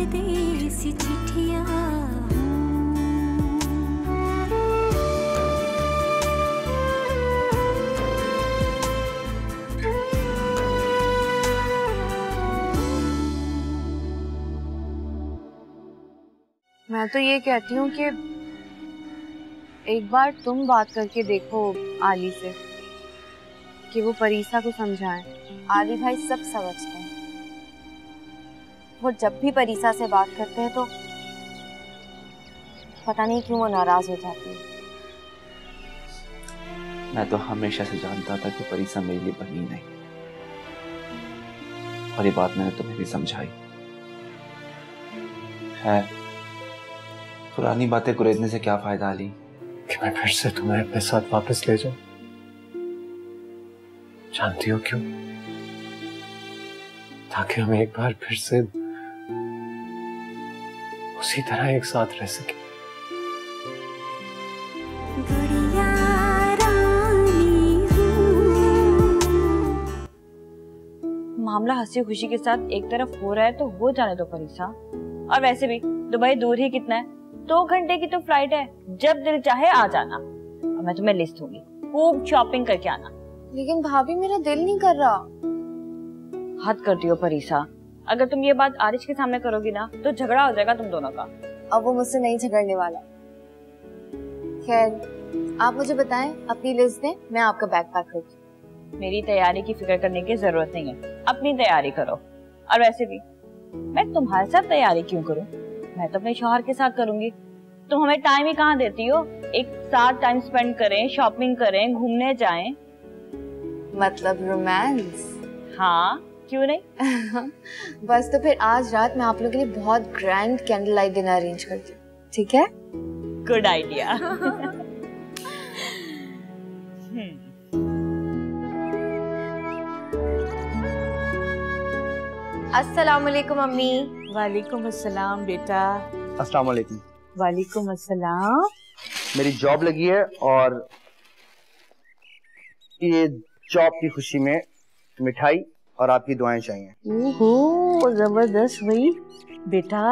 परदेसी चिट्ठियां मैं तो ये कहती हूँ कि एक बार तुम बात करके देखो आली से कि वो परीसा को समझाएं। आली भाई सब समझते हैं, वो जब भी परीसा से बात करते हैं तो पता नहीं क्यों वो नाराज हो जाती है। मैं तो हमेशा से जानता था कि परीसा मेरे लिए बनी नहीं, और ये बात मैंने तुम्हें भी समझाई है। पुरानी बातें कुरेदने से क्या फायदा आली? कि मैं फिर से तुम्हें अपने साथ वापस ले जाऊं। जानती हो क्यों? ताकि हम एक बार फिर से उसी तरह एक साथ रह सके। मामला हंसी खुशी के साथ एक तरफ हो रहा है तो हो जाने दो परीसा। और वैसे भी दुबई दूर ही कितना है, 2 घंटे की तो फ्लाइट है, जब दिल चाहे आ जाना। और मैं तुम्हें लिस्ट दूंगी, खूब शॉपिंग करके आना। लेकिन भाभी मेरा दिल नहीं कर रहा। हद करती हो परीसा, अगर तुम ये बात आरिश के सामने करोगी ना तो झगड़ा हो जाएगा तुम दोनों का। अब वो मुझसे नहीं झगड़ने वाला। खैर आप मुझे बताएं, अपनी लिस्ट दें, मैं आपका बैग पैक करती हूँ। मेरी तैयारी की फिक्र करने की जरूरत नहीं है, अपनी तैयारी करो। और वैसे भी मैं तुम्हारे साथ तैयारी क्यों करूं, मैं तो अपने शौहर के साथ करूंगी। तुम हमें टाइम ही कहाँ देती हो? एक साथ टाइम स्पेंड करें, शॉपिंग करें, घूमने जाएं। मतलब रोमांस? हाँ क्यों नहीं। बस तो फिर आज रात मैं आप लोगों के लिए बहुत grand candle light dinner arrange करती हूँ, ठीक है? Good idea. अस्सलाम वालेकुम अम्मी। वालेकुम अस्सलाम बेटा। अस्सलाम वालेकुम। वालेकुम अस्सलाम। मेरी जॉब लगी है और ये जॉब की खुशी में मिठाई और आपकी दुआएं चाहिए। ओहो जबरदस्त भाई। बेटा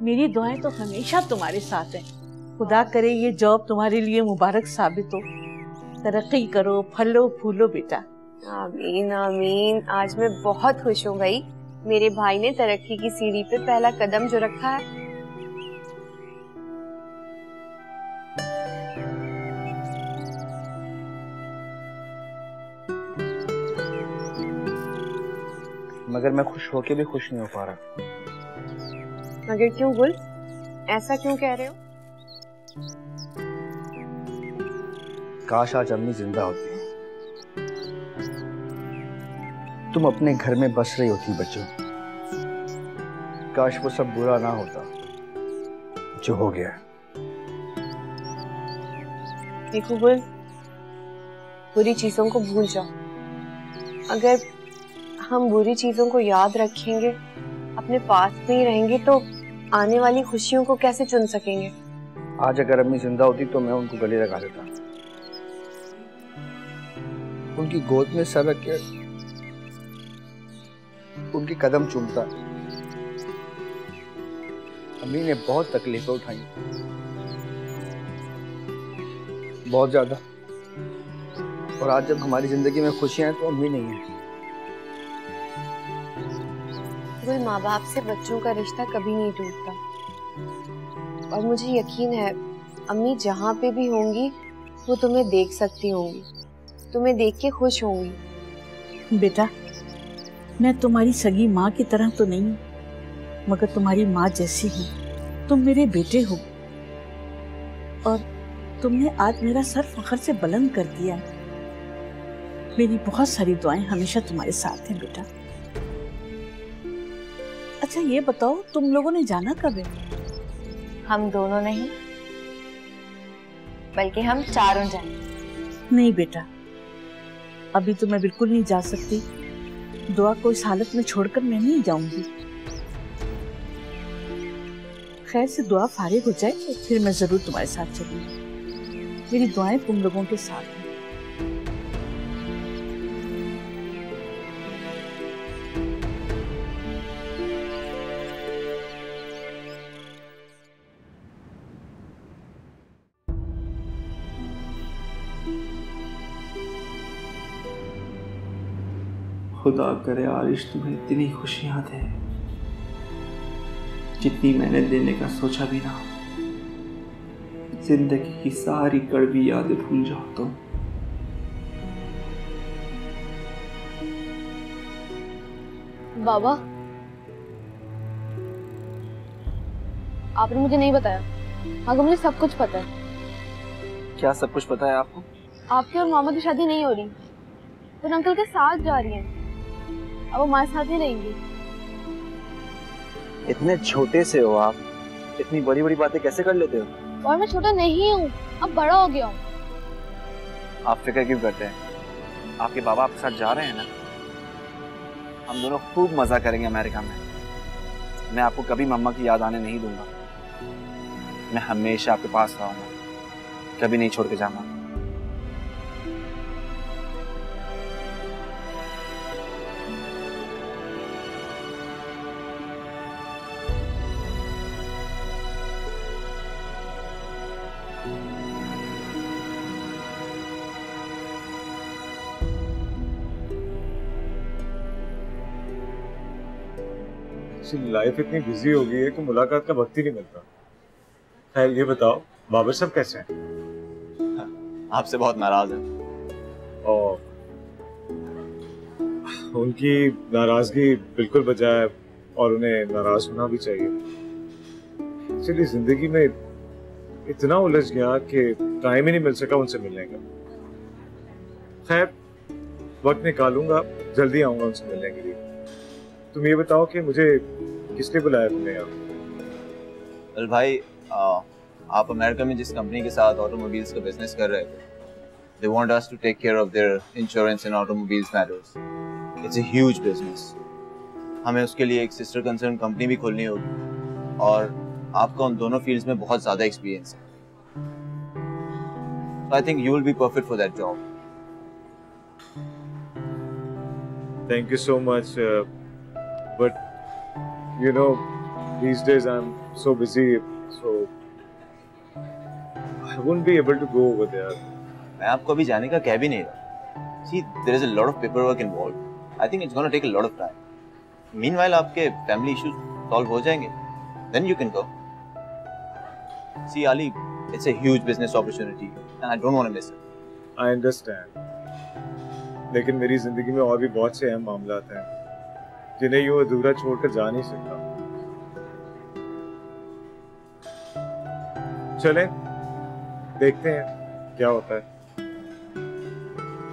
मेरी दुआएं तो हमेशा तुम्हारे साथ हैं। खुदा करे ये जॉब तुम्हारे लिए मुबारक साबित हो, तरक्की करो, फलो फूलो बेटा। आमीन आमीन। आज मैं बहुत खुश हूँ भाई, मेरे भाई ने तरक्की की सीढ़ी पे पहला कदम जो रखा है। मगर मैं खुश होके भी खुश नहीं हो पा रहा। मगर क्यों गुल, ऐसा क्यों कह रहे हो? काश आज अम्मी जिंदा होती, तुम अपने घर में बस रही होती बच्चों। काश वो सब बुरा ना होता जो हो गया। देखो गुल, बुरी चीजों को भूल जाओ। अगर हम बुरी चीजों को याद रखेंगे, अपने पास में ही रहेंगे, तो आने वाली खुशियों को कैसे चुन सकेंगे? आज अगर अम्मी जिंदा होती तो मैं उनको गले लगा देता, उनकी गोद में सर रख के उनकी कदम चूमता। अम्मी ने बहुत तकलीफें उठाई, बहुत ज्यादा, और आज जब हमारी जिंदगी में खुशियां हैं तो अम्मी नहीं है। गुल, माँ बाप से बच्चों का रिश्ता कभी नहीं टूटता, और मुझे यकीन है अम्मी जहाँ पे भी होंगी वो तुम्हें देख सकती होंगी, तुम्हें देख के खुश होंगी। बेटा मैं तुम्हारी सगी माँ की तरह तो नहीं हूँ, मगर तुम्हारी माँ जैसी हूँ। तुम मेरे बेटे हो और तुमने आज मेरा सर फख्र से बुलंद कर दिया। मेरी बहुत सारी दुआएं हमेशा तुम्हारे साथ हैं बेटा। अच्छा ये बताओ, तुम लोगों ने जाना कब है? हम दोनों नहीं, बल्कि हम चारों जाएंगे। नहीं बेटा, अभी तो मैं बिल्कुल नहीं जा सकती। दुआ को इस हालत में छोड़कर मैं नहीं जाऊंगी। खैर से दुआ फारिग हो जाए तो फिर मैं जरूर तुम्हारे साथ चलूंगी। मेरी दुआएं तुम लोगों के साथ हैं। खुदा करे आरिश तुम्हें इतनी खुशियां दे जितनी मैंने देने का सोचा भी ना। जिंदगी की सारी कड़वी यादें भूल जाओ तुम। बाबा, आपने मुझे नहीं बताया, मगर मुझे सब कुछ पता है। क्या सब कुछ पता है आपको? आपके और मोहम्मद की शादी नहीं हो रही, तो अंकल के साथ जा रही हैं। अब वो हमारे साथ ही रहेंगी। इतने छोटे से हो आप, इतनी बड़ी बड़ी बातें कैसे कर लेते हो? और मैं छोटा नहीं हूँ, अब बड़ा हो गया हूँ। आप फिक्र क्यों करते हैं? आपके बाबा आपके साथ जा रहे हैं ना। हम दोनों खूब मजा करेंगे अमेरिका में। मैं आपको कभी मम्मा की याद आने नहीं दूंगा। मैं हमेशा आपके पास रहूंगा, कभी नहीं छोड़ के जाऊंगा। लाइफ इतनी बिजी हो गई है कि मुलाकात का वक्त ही नहीं मिलता। खैर ये बताओ, बाबर साहब कैसे हैं? आपसे बहुत नाराज है। और उनकी नाराजगी बिल्कुल बजाय है और उन्हें नाराज होना भी चाहिए। एक्चुअली जिंदगी में इतना उलझ गया कि टाइम ही नहीं मिल सका उनसे मिलने का। खैर वक्त निकालूंगा, जल्दी आऊंगा उनसे मिलने के लिए। तुम ये बताओ कि मुझे किस लिए बुलाया तुमने यहाँ? वेल भाई, आप अमेरिका में जिस कंपनी के साथ ऑटोमोबाइल्स का बिजनेस कर रहे थे, they want us to take care of their insurance and automobiles matters. It's a huge business. हमें उसके लिए एक सिस्टर कंसर्न कंपनी भी खोलनी होगी और आपका उन दोनों फील्ड्स में बहुत ज़्यादा एक्सपीरियंस है। So I think you will be perfect for that job. Thank you so much, but you know, these days I'm so busy, so I won't be able to go over there. मैं आपको अभी जाने का कह भी नहीं रहा। See, there is a lot of paperwork involved. I think it's going to take a lot of time. Meanwhile, आपके family issues solve हो जाएंगे, then you can go. See, Ali, it's a huge business opportunity, and I don't want to miss it. I understand. लेकिन मेरी जिंदगी में और भी बहुत से अहम मामलात हैं जिन्हें यूं अधूरा छोड़कर जा नहीं सकता। चलें, देखते हैं क्या होता है।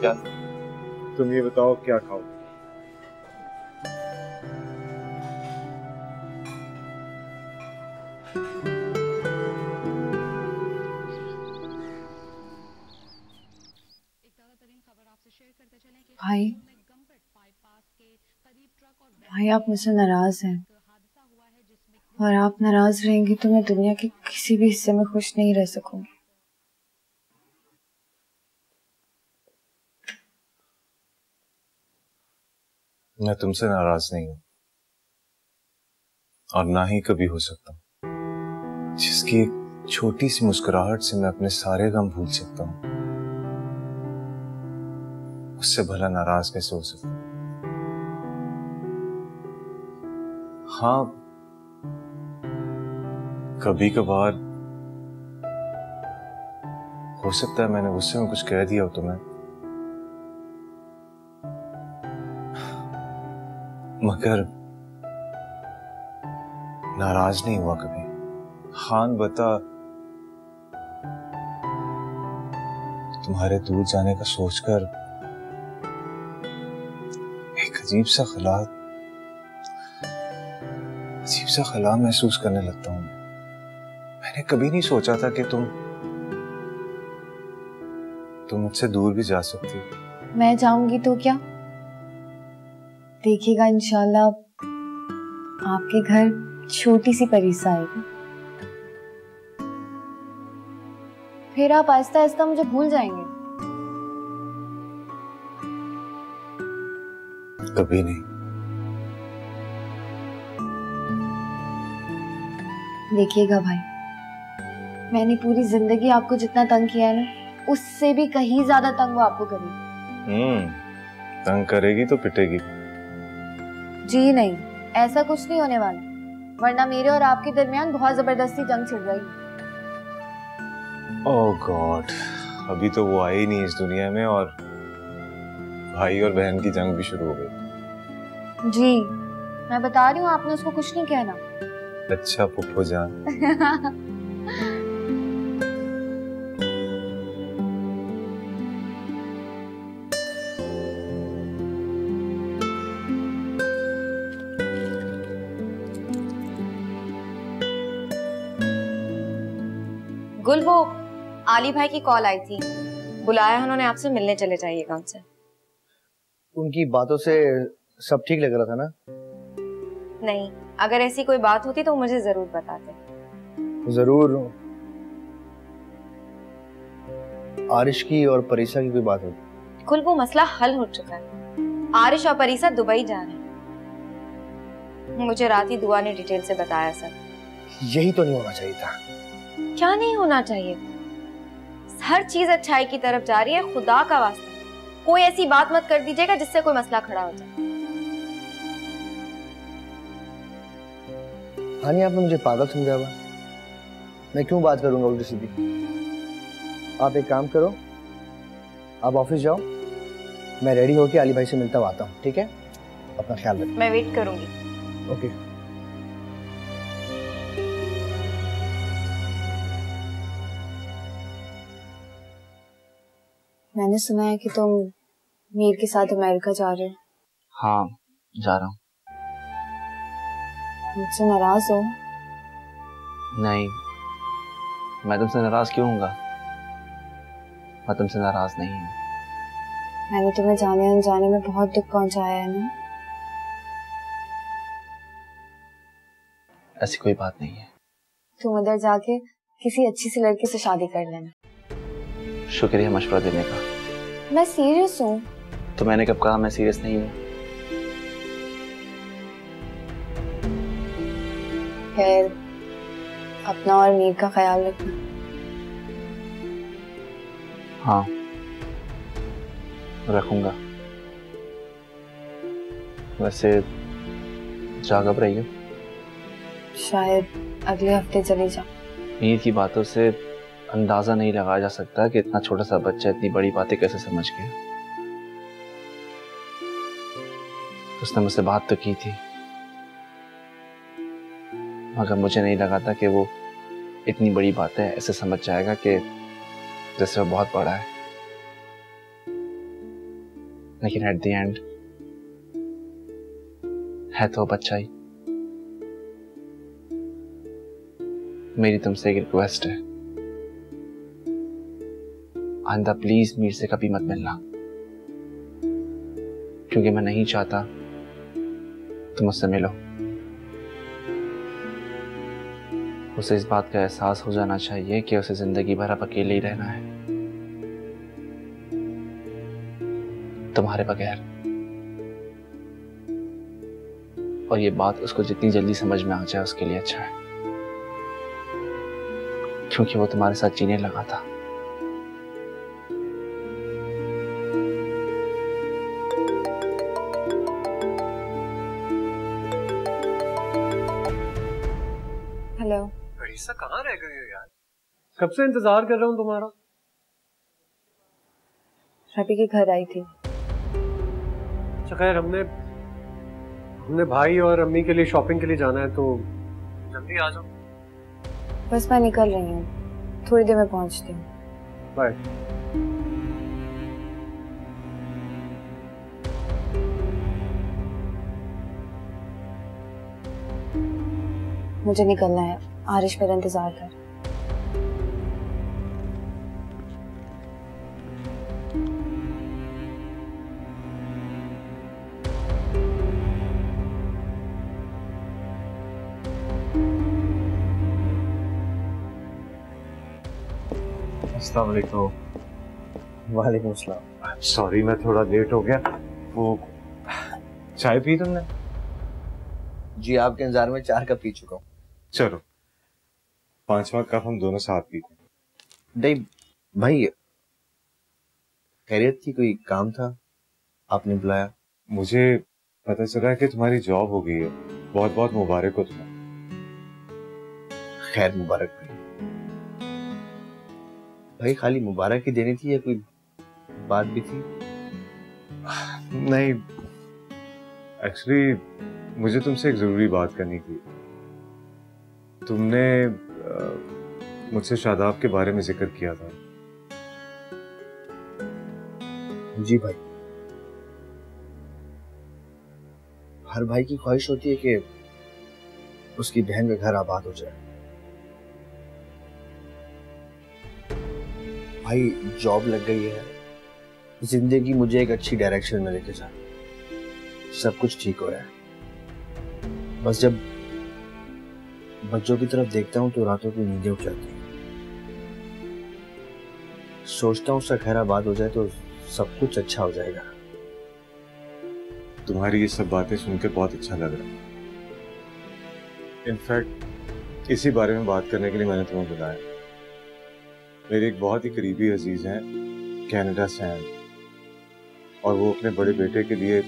क्या? तुम ये बताओ क्या खाओ? भाई, भाई आप मुझसे नाराज हैं और आप नाराज रहेंगी तो मैं दुनिया के किसी भी हिस्से में खुश नहीं रह सकूंगी। मैं तुमसे नाराज नहीं हूं और ना ही कभी हो सकता। जिसकी एक छोटी सी मुस्कुराहट से मैं अपने सारे गम भूल सकता हूं, उससे भला नाराज कैसे हो सकता हूं? हाँ, कभी कभार हो सकता है मैंने गुस्से में कुछ कह दिया हो तुम्हें, मगर नाराज नहीं हुआ कभी। खान बता, तुम्हारे दूर जाने का सोचकर एक अजीब सा खला महसूस करने लगता हूं। मैंने कभी नहीं सोचा था कि तुम मुझसे दूर भी जा सकती हो। मैं जाऊंगी तो क्या, देखिएगा इंशाल्लाह आपके घर छोटी सी परीसा आएगी, फिर आप आहिस्ता आहिस्ता मुझे भूल जाएंगे। कभी नहीं। देखिएगा भाई, मैंने पूरी जिंदगी आपको जितना तंग किया है ना, उससे भी कहीं ज्यादा तंग वो आपको करेगी। तंग करेगी तो पिटेगी। जी नहीं, ऐसा कुछ नहीं होने वाला, वरना मेरे और आपके दरमियान बहुत जबरदस्ती जंग छिड़ रही है। ओह गॉड, अभी तो वो आई नहीं इस दुनिया में और भाई और बहन की जंग भी शुरू हो गई। जी मैं बता रही हूँ, आपने उसको कुछ नहीं कहना। अच्छा पुप्पो जान। गुल, वो आली भाई की कॉल आई थी, बुलाया है उन्होंने, आपसे मिलने चले जाइएगा उनसे। उनकी बातों से सब ठीक लग रहा था ना? नहीं, अगर ऐसी कोई बात होती तो मुझे जरूर बताते। जरूर। आरिश की और परीसा की कोई बात होती? कुल वो मसला हल हो चुका है, आरिश और परीसा दुबई जा रहे हैं। मुझे रात ही दुआ ने डिटेल से बताया सर। यही तो नहीं होना चाहिए था। क्या नहीं होना चाहिए? हर चीज अच्छाई की तरफ जा रही है, खुदा का वास्ता कोई ऐसी बात मत कर दीजिएगा जिससे कोई मसला खड़ा हो जाए। हानी, आपने मुझे पागल समझा हुआ? मैं क्यों बात करूंगा उल्टी सीधी? आप एक काम करो, आप ऑफिस जाओ, मैं रेडी होके अली भाई से मिलता हुआ आता हूँ, ठीक है? अपना ख्याल रखना। मैं वेट करूंगी। ओके। मैंने सुना है कि तुम मीर के साथ अमेरिका जा रहे हो। हाँ, जा रहा हूँ। मुझसे नाराज हो? नहीं, मैं तुमसे नाराज क्यों होऊंगा? मैं तुमसे नाराज नहीं हूँ। मैंने तुम्हें जाने अनजाने में बहुत दुख पहुंचाया है ना? ऐसी कोई बात नहीं है। तुम उधर जाके किसी अच्छी सी लड़की से शादी कर लेना। शुक्रिया मशवरा देने का। मैं सीरियस हूँ। तो मैंने कब कहा मैं सीरियस नहीं हूँ? खैर, अपना और मीर का ख्याल रखना। हाँ, रखूंगा। वैसे जा कब रही हो? शायद अगले हफ्ते चली जाऊं। मीर की बातों से अंदाजा नहीं लगाया जा सकता कि इतना छोटा सा बच्चा इतनी बड़ी बातें कैसे समझ गया। उसने मुझसे बात तो की थी, मगर मुझे नहीं लगा था कि वो इतनी बड़ी बातें ऐसे समझ जाएगा कि जैसे वो बहुत बड़ा है। लेकिन एट द एंड है तो बच्चा ही। मेरी तुमसे एक रिक्वेस्ट है, आइंदा प्लीज मीर से कभी मत मिलना, क्योंकि मैं नहीं चाहता तुम उससे मिलो। उसे इस बात का एहसास हो जाना चाहिए कि उसे जिंदगी भर अब अकेले ही रहना है, तुम्हारे बगैर। और ये बात उसको जितनी जल्दी समझ में आ जाए उसके लिए अच्छा है, क्योंकि वो तुम्हारे साथ जीने लगा था। हेलो। परीसा, कहाँ रह गई हो यार? कब से इंतजार कर रहा हूँ तुम्हारा। रवि के घर आई थी। अच्छा खैर, हमने भाई और अम्मी के लिए शॉपिंग के लिए जाना है, तो जल्दी आ जाओ। बस मैं निकल रही हूँ, थोड़ी देर में पहुँचती हूँ। बाय। मुझे निकलना है, आरिश मेरा इंतजार कर। अस्सलाम वालेकुम। वालेकुम अस्सलाम। सॉरी मैं थोड़ा लेट हो गया। वो चाय पी तुमने? जी आपके इंतजार में 4 कप पी चुका हूँ। चलो 5वां कप हम दोनों साथ पीते हैं। नहीं भाई, खैरियत की कोई काम था, आपने बुलाया? मुझे पता चला कि तुम्हारी जॉब हो गई है। बहुत बहुत मुबारक हो तुम्हें। खैर मुबारक भाई, खाली मुबारक ही देनी थी या कोई बात भी थी? नहीं, एक्चुअली मुझे तुमसे एक जरूरी बात करनी थी। तुमने मुझसे शादाब के बारे में जिक्र किया था। जी भाई, हर भाई की ख्वाहिश होती है कि उसकी बहन का घर आबाद हो जाए। भाई जॉब लग गई है, जिंदगी मुझे एक अच्छी डायरेक्शन में लेके जा, सब कुछ ठीक हो रहा है। बस जब बच्चों की तरफ देखता हूँ तो रातों की नींदें उठ जाती हैं। सोचता हूँ उसका घर आबाद हो जाए तो सब कुछ अच्छा हो जाएगा। तुम्हारी ये सब बातें सुनकर बहुत अच्छा लग रहा है। इनफैक्ट इसी बारे में बात करने के लिए मैंने तुम्हें बुलाया। मेरे एक बहुत ही करीबी अजीज हैं कनाडा से हैं, और वो अपने बड़े बेटे के लिए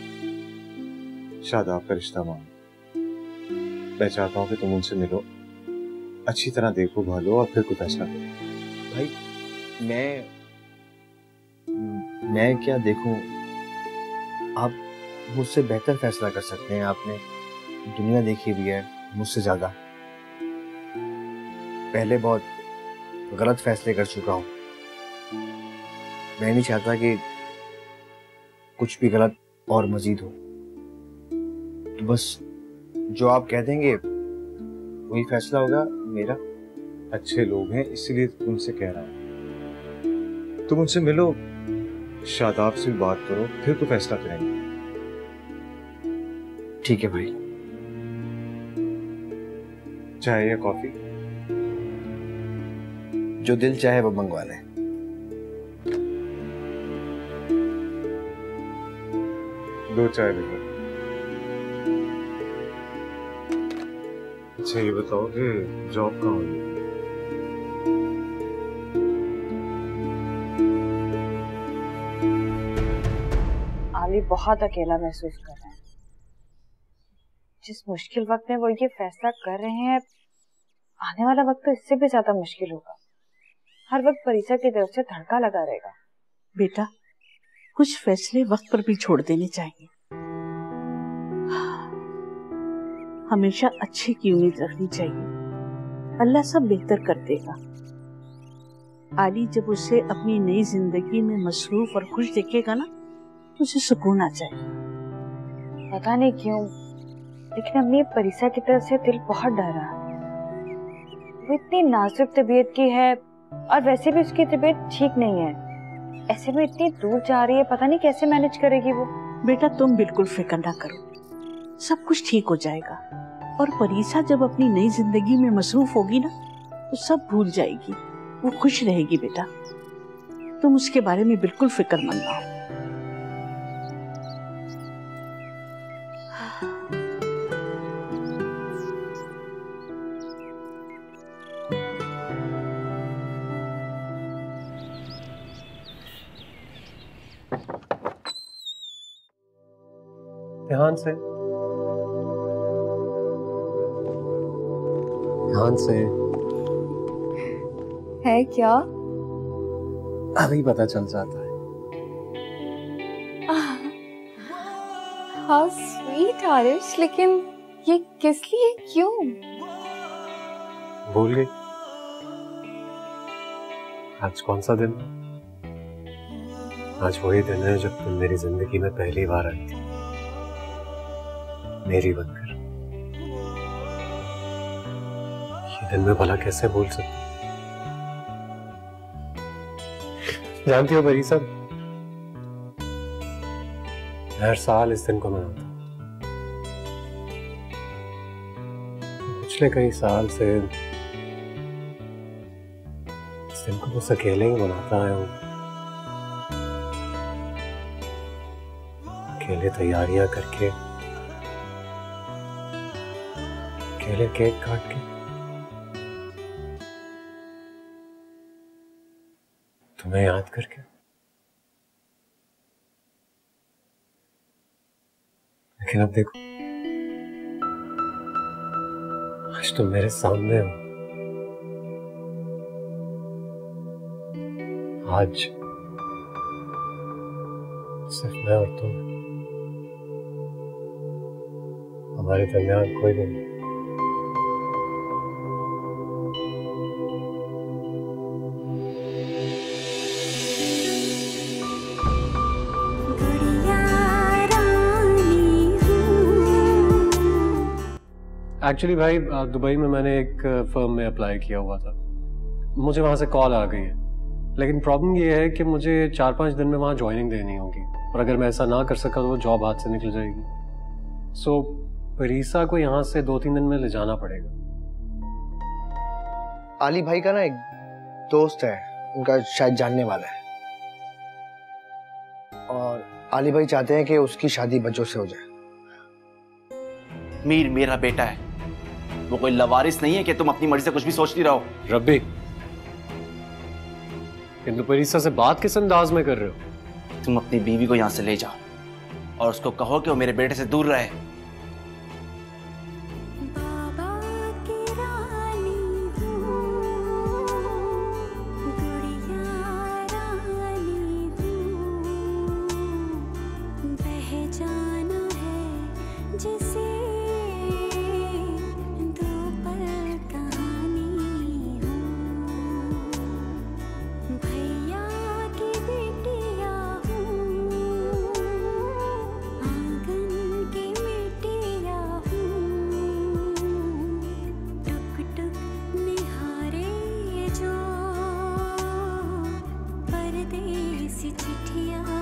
शादाब का रिश्ता मांगे। मैं चाहता हूँ कि तुम उनसे मिलो, अच्छी तरह देखो भालो और फिर कुछ फैसला करो। भाई मैं क्या देखूं, आप मुझसे बेहतर फैसला कर सकते हैं। आपने दुनिया देखी भी है मुझसे ज्यादा। पहले बहुत गलत फैसले कर चुका हूं। मैं नहीं चाहता कि कुछ भी गलत और मजीद हो। तो बस जो आप कह देंगे वही फैसला होगा मेरा। अच्छे लोग हैं इसलिए तुमसे कह रहा हूं, तुम उनसे मिलो, शादाब से बात करो, फिर तो फैसला करेंगे। ठीक है भाई। चाय या कॉफी? जो दिल चाहे वो मंगवा लें। दो चाय लेकर। अच्छा ये बताओ कि जॉब कहाँ हुई? आली बहुत अकेला महसूस कर रहे हैं। जिस मुश्किल वक्त में वो ये फैसला कर रहे हैं, आने वाला वक्त तो इससे भी ज्यादा मुश्किल होगा। हर वक्त परीक्षा की तरफ से धड़का लगा रहेगा। बेटा, कुछ फैसले वक्त पर भी छोड़ देने चाहिए। हमेशा अच्छे की उम्मीद रखनी चाहिए। अल्लाह सब बेहतर कर देगा। आली जब उसे अपनी नई जिंदगी में मसरूफ और खुश देखेगा ना, उसे सुकून आ जाएगा। पता नहीं क्यों, लेकिन अम्मी परीक्षा की तरफ से दिल बहुत डर रहा है। वो इतनी नाजुक तबीयत की है और वैसे भी उसकी तबीयत ठीक नहीं है। ऐसे में इतनी दूर जा रही है, पता नहीं कैसे मैनेज करेगी वो। बेटा तुम बिल्कुल फिक्र ना करो, सब कुछ ठीक हो जाएगा। और परीक्षा जब अपनी नई जिंदगी में मसरूफ होगी ना, तो सब भूल जाएगी, वो खुश रहेगी। बेटा तुम उसके बारे में बिल्कुल फिक्रमंद ना हो। ध्यान से, ध्यान से। है क्या? अभी पता चल जाता है। हाउ स्वीट आरिश, लेकिन ये किस लिए, क्यों? भूल गई? आज कौन सा दिन? आज वही दिन है जब तुम मेरी जिंदगी में पहली बार आई थी, मेरी बनकर। ये दिन मैं भला कैसे भूल सकता? जानती हो परीक्षा, हर साल इस दिन को मनाता हूं। पिछले कई साल से इस दिन को बस अकेले ही मनाता आया हूं। अकेले तैयारियां करके, अकेले केक काट के, तुम्हें याद करके। लेकिन अब देखो, आज तुम मेरे सामने हो। आज सिर्फ मैं और तुम, हमारे दरमियान कोई नहीं। एक्चुअली भाई, दुबई में मैंने एक फर्म में अप्लाई किया हुआ था। मुझे वहाँ से कॉल आ गई है, लेकिन प्रॉब्लम ये है कि मुझे 4-5 दिन में वहाँ ज्वाइनिंग देनी होगी, और अगर मैं ऐसा ना कर सका तो वो जॉब हाथ से निकल जाएगी। सो परीसा को यहाँ से 2-3 दिन में ले जाना पड़ेगा। आली भाई का ना एक दोस्त है, उनका शायद जानने वाला है, और आली भाई चाहते हैं कि उसकी शादी बच्चों से हो जाए। मीर मेरा बेटा है, वो कोई लवारिस नहीं है कि तुम अपनी मर्जी से कुछ भी सोचती रहो। रब्बी, किंतु परीसा से बात किस अंदाज में कर रहे हो? तुम अपनी बीवी को यहाँ से ले जाओ और उसको कहो कि वो मेरे बेटे से दूर रहे। चिट्ठियाँ